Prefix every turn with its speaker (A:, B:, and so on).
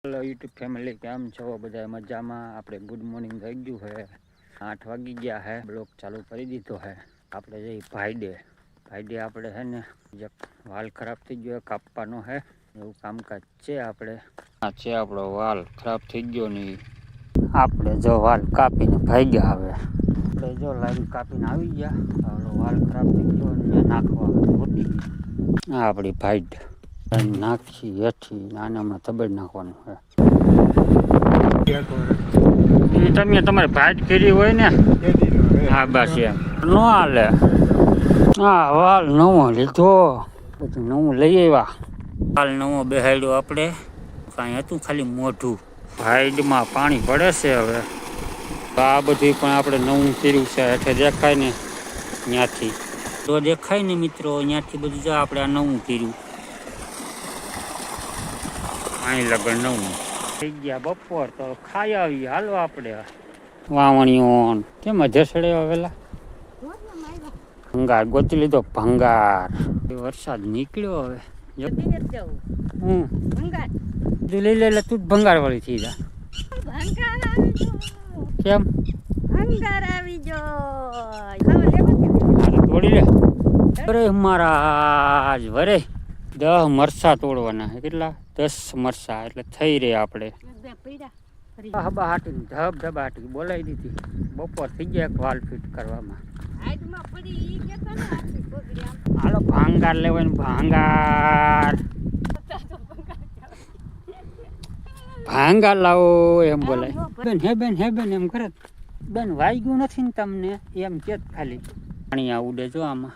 A: Hello YouTube family, કેમ છો? બધા મજામાં? આપણે ગુડ મોર્નિંગ થઈ ગયું છે, 8 વાગી ગયા છે. બ્લોગ ચાલુ કરી દીધો છે. આપણે જઈ ભાઈડે આપણે છે ને વાલ ખરાબ થઈ ગયો, કાપવાનો છે એવું કામકાજ છે. આપણે આ છે આપણો વાલ ખરાબ થઈ ગયો ને આપણે જો વાલ કાપીને ભાગ્યા. હવે આપણે જો લાઈન કાપીને આવી ગયા. વાલ ખરાબ થઈ ગયો ને નાખવા હોતી આ આપણી ભાઈડ નાખી હેઠી નાનામાં તબેડ નાખવાનું છે. તમે તમારી ભાઈટ કરી હોય ને હા બસ એમ ન હાલે. હા વાલ નવો લીધો, પછી નવું લઈ આવ્યા. વાલ નવો બેહાડ્યો આપણે, કાંઈ હતું ખાલી મોઢું. ભાઈડમાં પાણી પડે છે. હવે આ બધું પણ આપણે નવું કર્યું છે. એટલે દેખાય ને ત્યાંથી તો દેખાય ને મિત્રો, ત્યાંથી બધું જો આપણે આ નવું કર્યું. અહીં લગન નવું થઈ ગયા. બપોર તો ખાઈ આવી. હાલો આપણે વાવણીઓ કેમ જસડે વેલા ભંગાર ગોતી લીધો. ભંગાર વરસાદ નીકળ્યો. હવે લઈ લે તું ભંગાર વાળી થઈ જા. કેમ
B: ભંગાર આવી
A: તોડી લે. અરે મહારાજ વરે 10 મરસા તોડવાના. કેટલા? 10 મરસા. એટલે થઈ રહે આપણે હાટી ધબ હાટી બોલાવી દીધી. બપોર થઈ ગયા એક વાલ ફિટ કરવામાં. હાલો ભાંગાર લેવાય. ભાંગાર લાવો એમ બોલાય. બેન હે બેન એમ કરે. બેન વાગ્યું નથી ને તમને એમ કે ખાલી પાણી આ ઉડે જો આમાં.